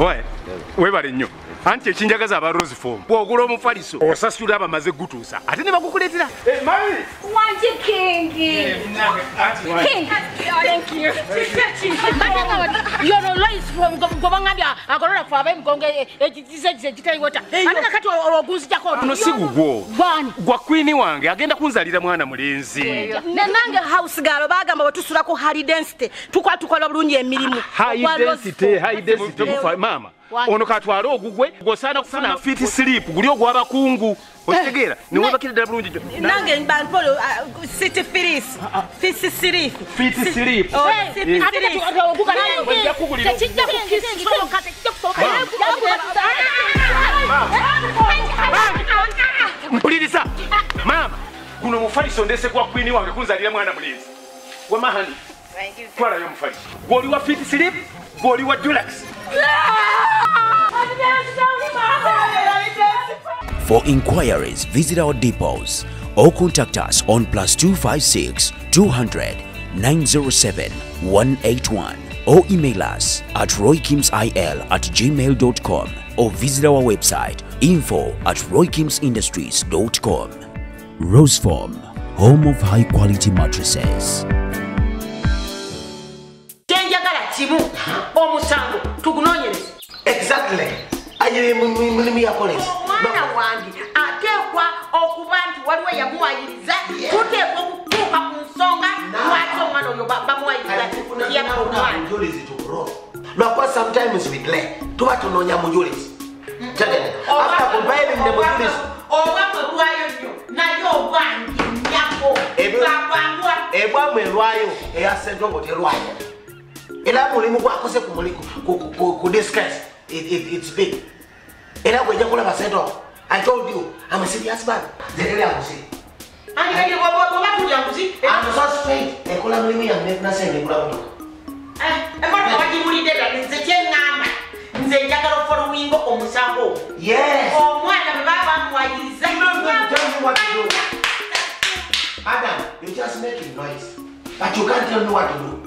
Oye, webale nnyo. Anti ekinjagaza aba Rose Form. Bw'ogula omufaliso osasula abamaze gutuusa. Ate ne bakukuleetera. Mami! Wanji Kingi! King! Thank you. You're always from Gobangabia. I got a problem going to water. I'm not cut or goose jack or no sigugo. One. Gwa queen wange agenda kunzalira mwana mulenzi. Nananga house girl bagamba batusula high density. Tukola bulungi emirimu. High density mama. Ono katwala ogugwe gosana kufuna fit sleep guli ogwaba kungu otegera ni weba kidda bulungi nange mbampolo city firis fit sleep mpuliriza mama kuno mufaliso ndese kwa queen wange kunzalira mwana mulenzi wa mahani twala yo mufaliso goli wa fit sleep goli wa dulax. For inquiries, visit our depots or contact us on +256 200 907 181 or email us at roykimsil@gmail.com or visit our website info@roykimsindustries.com. Rose Form, home of high quality mattresses. Exactly. Aye mulimi ya police. Mwana wangi atekwa okubantu waliwo yamuwayiriza kutekwa kutuuka ku nsonga lwaki omwana oyo bamuwayiriza mujulizi tukuro lwakwa sometimes we delay tuba tunoonya mujulizi after compiling the mujulizi oba mwerwayo nnyo naye obwangi nyako ebwamwe elwayo eya sentongo terwayo era mulimu gwakoze ku discuss it's big. And I'm going to I told you, I'm a serious man. I'm so straight. I call him and make nothing. Yes. Adam, you're just making noise. But you can't tell me what to do.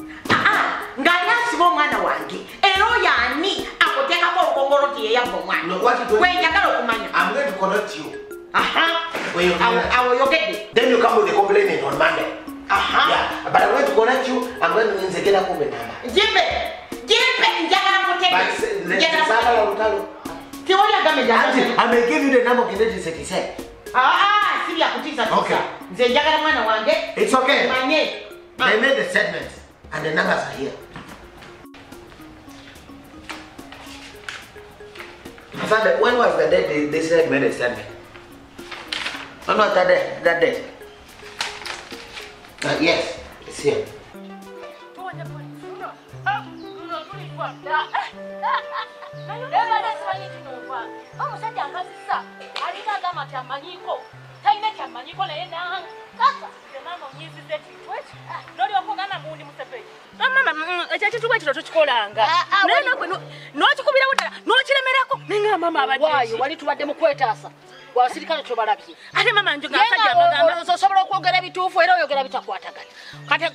Ngaliasi mwana wange ero yani akoteka ko kongoroti ya mwana no what you do when yakalo kumanya I'm going to connect you when you get it then you come with the complaint on Monday yeah but I'm going to connect you I'm going to nzegela kumbe namba jimbe njagala kuteka njagala utalo tiwali agame njagala I may give you the number of Kennedy City said siri ya kutiza tisa nze njagala mwana wange it's okay manye they made the statement and the numbers are here. When was the day they said made a statement? When was that day? Yes, it's here. Why? Wali tubadde mukwetaasa. Wasirikale chobalabye. Ate mama njoga akajja amagamba. Osobola okwogera bituufu era oyogera bitakwatagana.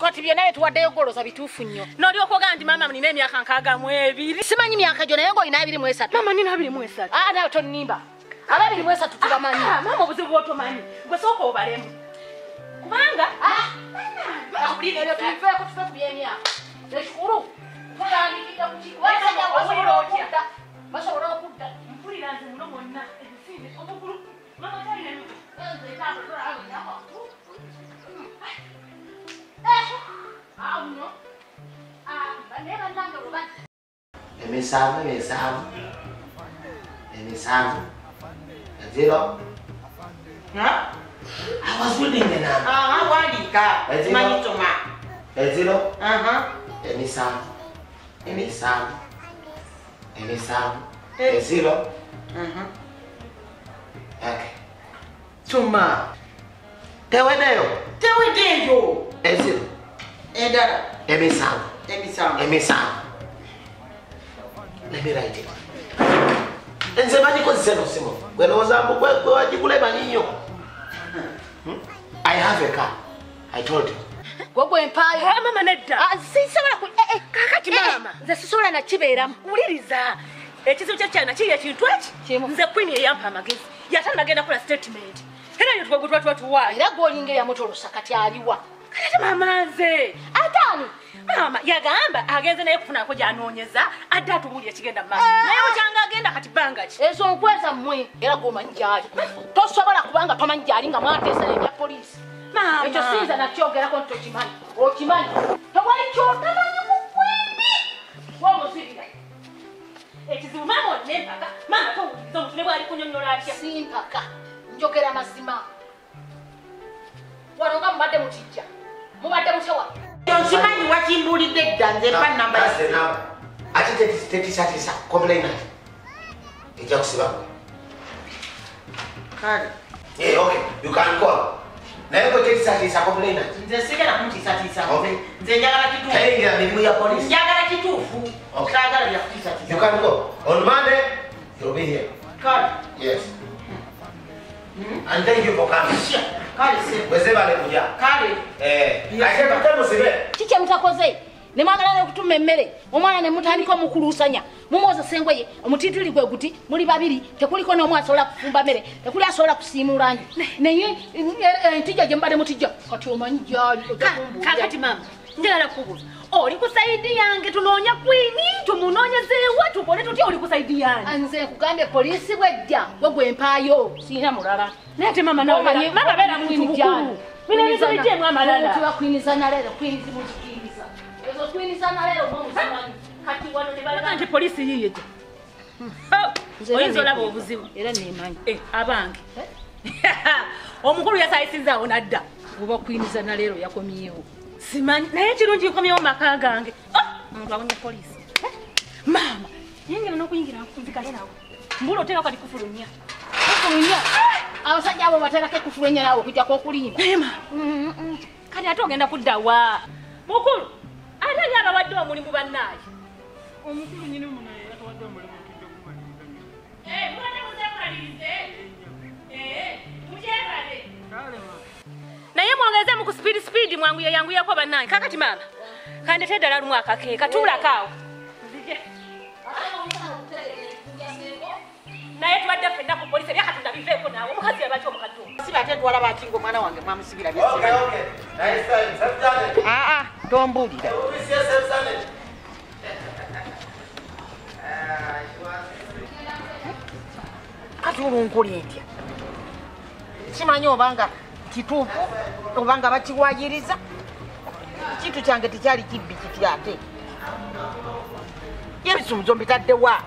Kati bye naye tuwaddeyo goloza bituufu nnyo. Noli okwoga nti mama nina emyaka nkaaga mu ebiri. Simanyi myaka gyo naye ng'olina 23. Mama nina 23. Nawe tonnimba. 23 tubamanyi. Mama obuzibu bw'otomanyi. Gwe sooka obalemu. Kubanga ebyo tubiveeko tufe ku by'emyaka. Ekikulu tutandikidde ku kigo. Basobola okudda. Mpulira nze muno mwonna ebisinde omukulu. Mama talina nze taabo tolaba nyako. Auno. Banera nanga rubati. Emisanvu. Zero. Ha? I was reading the number. Wandika. Manitoma. Zero. Emisanvu. Zero. Okay. Tuma. Tewedeyo. Zero. Endala. Emisanvu. Let me write it. Nze bagikozesa no simo. Gwe lowooza gwe wagigula emanyinnyo. I have a car. I told you. Gwe mpaayo. Mama nedda. Sisobola ku kakati mama. Nze sisobola na kibeeramu. Uliriza. Ekizibu ky'ekyana kiri ekintu eki nze Queen eyampa amagezi yata nagenda kola statement era yo twegutwa tuwa era gwolinga yamutolosa kati aliwa kati mama nze atani mama yagamba agenze naye kufunako gy'anoonyeza adde atubulya ekigenda mu maaso naye okyanga agenda kati banga ki ezo nkweza mmwe era gwomanyi gyali tosobola kubanga tomanyi gyali nga mwateesa ebya poliisi mama ekyo sinza nakyogerako nti okimanyi okimanyi tewali kyotamanyi ku Queen womuzibira ekizibu mama onempaka mama towuliriza omutune bwali kunyonnyola atya simpaka njogera mazima wano nga mubadde mutijja mubadde mutewa Nsimanyi wakimbulidde dda nze mpa namba ate tetisatisa complainant ejja kusibako kale okay you can call naye bwe tetisatisa complainant nze sigala kumutiisatiisa nze njagala kituufu tayingira mirimu ya police njagala kituufu saagala you byakutiisatiisa can go on Monday you'll be here kale yes and thank you for coming kale se bweze bale kuja kale ate mutamusibe kiki mutakoze ne mwagala okutuma emmere omwana ne mutandika omukuluusanya mumwozesa engoye omutiitiri gwe guti muli babiri tekuliko n'omu asobola kufumba mmere tekuli asobola kusiimula nju naye entijja gye mubadde mutijja kati omanyi gyali kakati mama njagala kubuuza oli ku saidi yange tunoonya Queen tumunoonyezeewa tukole tutya oli ku saidi yange nze nkugambye poliisi bwejja gwe gwempaayo siina mulala naye ate mama mama beera muntu bukulu minebizibijjeemu amalala tibakwiniza leero kwinizi muzikiriza ezo kwiniza naleero mumuzimanyi kati wano ne balaga nti poliisi yiye gye oyinza olaba obuzibu era nemanyi abange omukulu yasayisinzaawo nadda oba kwiniza naleero yakomyewo simanyi naye kirungi nkomyewo mu maka gange omuntu awonye poliisi maama yengera n'okuyingira nzikale nawe mbula oteeka kati kufulunya kufulunya abasajja abo baterako ekufulunya nawe okujjako okulimba kati ate ogenda kuddawa mukulu ate ali abawadde omulimu bannaaye omukulu nyini munaye yatawadde omulimu naye mwongeze mu kusipiidi mwangu yeyanguyeko bannange kakati maama kandete eddala lumu akake katuulakaawo naye tubadde ffenna ku polisi ebya katonda biveeko naawe omukazi yabaki omukadde siba ate twala bakinga omwana wange mwamusibira okay tombuulira kati olunkuli ntya kimanyi obanga kituufu obanga bakiwayiriza kintu kyange tekyali kibbi kiti ate yebisumuzo mbitaddewa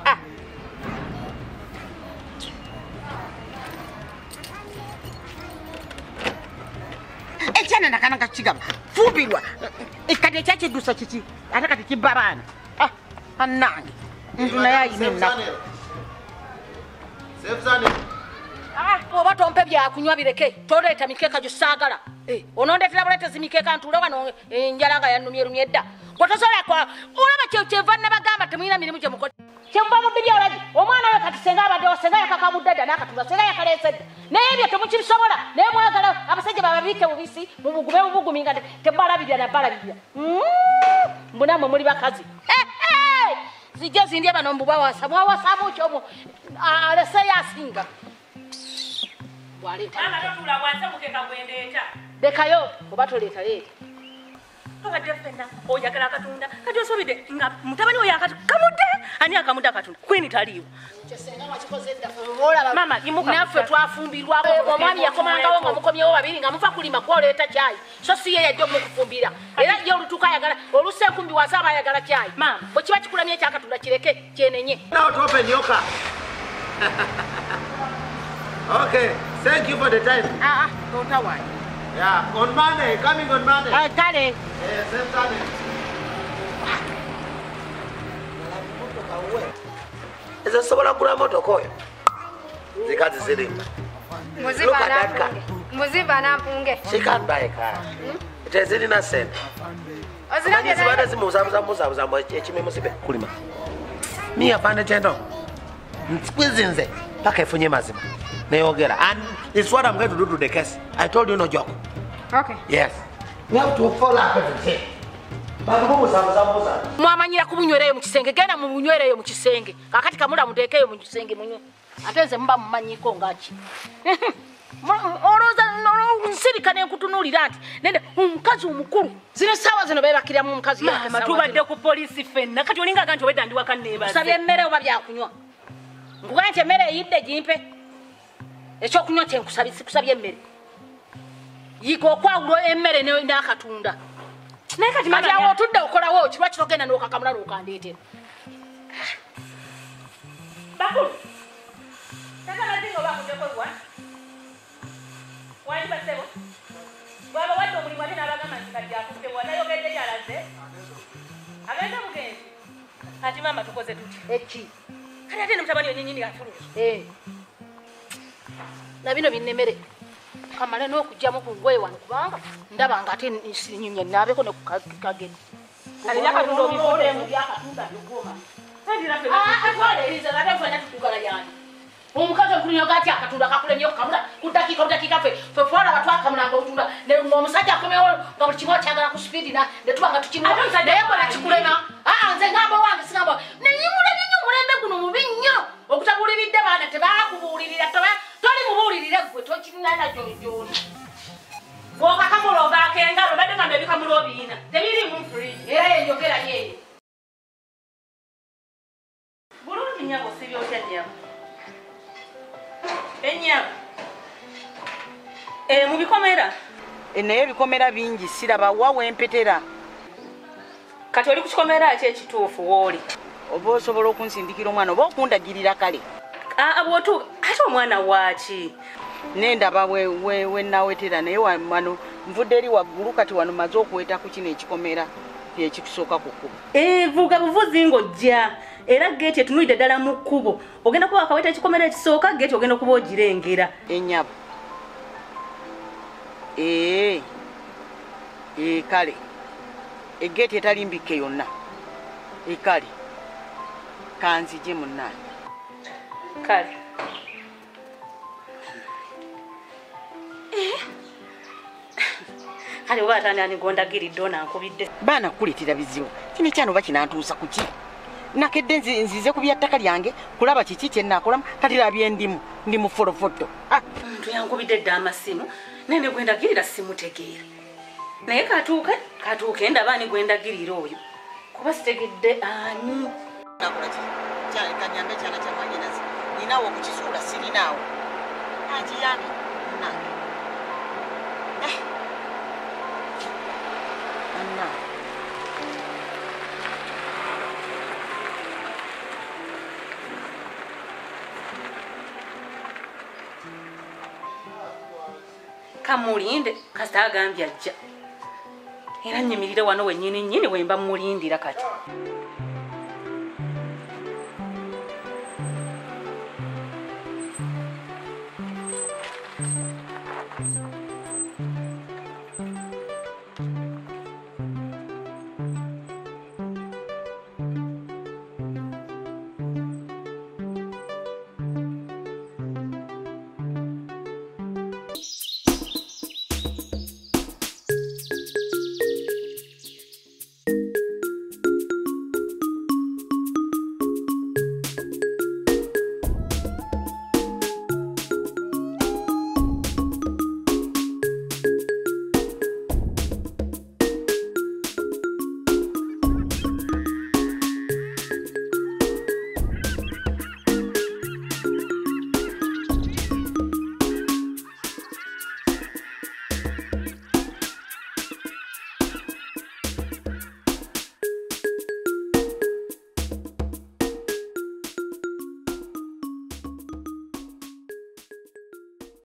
ekyana nakana kakigaba fumbirwa kati ekyakiddusa kiki ate kati kibba abaana annange muntu naye ayina ennaku oba tompe byakunywa bireke toleeta mikeeka gyo saagala onondetera buleetezi mikeeka ntuule wano enjala nga yanumyerumye dda gwetosobola olaba kyeva nabagamba temulina mirimu gye mukola kyemuba mudibya olagi omwana we kati senga abaddewo senga yakakamudde dda n'akatula senga yakaleese dda naye ebyo temukibisobola naye mwagala abasajja bababiike bubisi mubugume bubugumi nga tebalabirira nabalabirira mbunamwe muli bakazi zijja zindya bano mbubawasa mwawasamu kyomu aleseyo asinga lekayo oba toleeta leeta obadde ffenna oyagala katonda kati osobedde nga mutabani oyo kamudde ani akamudde akatonda Queen taliiwo mama naffe twafumbirwa omwami yakomangawo nga mukomyewo babiri nga muva kulima kwoleeta kyayi so si ye yajja omukufumbira era ye olutuuka ayagala olusenkumbi wasa aba ayagala kyayi bwe kiba kikulamye ekyakatonda kireke kyenenye okay thank you for the time totawayi yeah on Monday coming on Monday kale same time ezo sobola kugula motoka oyo zikazi zirimba Muziba nampunge. she can't buy a car it is in a cent ozirange zibada zimuzabuza ekimimusibe kulima miya pande chendo nsikwizinze paka efunye mazima neyogera and it's what I'm going to do to the case. I told you no joke. Okay. Yes. We have to follow up everything. Mwamanyira kubunywereyo mu kisenge genda mu bunywereyo mu kisenge kakati kamula mutekeyo mu kisenge munywe atenze mba mumanyiko ngaki oroza nsirikane kutunulira nti nende omukazi omukulu zino sawa zino bebakira mu mukazi yake matubadde ku police fenna kati olinga ganti obedda ndi wakannebaze sabye mmere oba byakunywa ngugante mmere yidde jimpe ekyo kunywa kye nkusabye emmere yiko kwawulo emmere n'akatunda naye kati mama yawo otudde okolawo kiba kitogenda n'okakamula n'okandeetera bakulu taka nazinga oba kutekolwa wali basebo bwaba wadde omulimu ate n'abagamba nti kati akutebwa nayogedde yalaze agenda mugenzi kati mama tukoze tuti eki kati ate nemutabani onyinyi afuluki na bino binnemere kamale n'okugyamu ku ngoye wano kubanga ndaba nga ate nsinyumye naabeko ne kukageni alina katunda obivuddemu byakatunda byogoma omukazi okulunyoga ati akatunda kakulemye okukamula ku dakiika ffe fefwala batwakamulanga obutunda omusajja akomewo nga buli kimu akyagala ku supidi netuba nga tukimuwa naye gona kikulema nze ngamba wange sigamba nenyimulemi nnyo omulembe guno mubi nnyo okutabuuliridde baana tebakubuulirira toli mubuulirire gwe tokinana joni bwokakamula ogaakengalo badde nga bebikamula obiina tebirimu friji era yenjogera yeeyo bulungi nyabo sibyo otya nyabo enyabo mu bikomera naye ebikomera bingi siraba wa wempetera kati oli ku kikomera ki ekituufu wooli oba osobola okunsindikira omwana oba okundagirira kale bwotuuka ate omwana waaki nendaba wenawetera naye wano nvudde eri waggulu kati wano maze okuweta ku kino ekikomera kyekikusooka ku kkubo vuga buvuzi ng'ojja era geeti etunulidde ddala mu kkubo ogenda kuba akaweta ekikomera ekisooka geeti ogenda kuba ogirengera ennyabo kale egeeti etalimbike yonna kale kanzije munnange kale kale oba atandani gondagiridde onankubidde baana kuleetera bizibu kino kyano bakinantuusa ku ki nakedde nzize ku byattaka lyange kulaba kiki kyenakolamu tatirabye ndi mu folofoto omuntu yankubidde dda amasimu nene gwendagirira simutegeera naye katuuke ndaba ani gwendagirira oyo kuba sitegedde ani kanyambe kyana kyamanyinazi ninawo okukisuula sirinaawo akiyambe nange kamulinde kasita agambye ajja era nyimirire wano wennyini wemba mulindira kati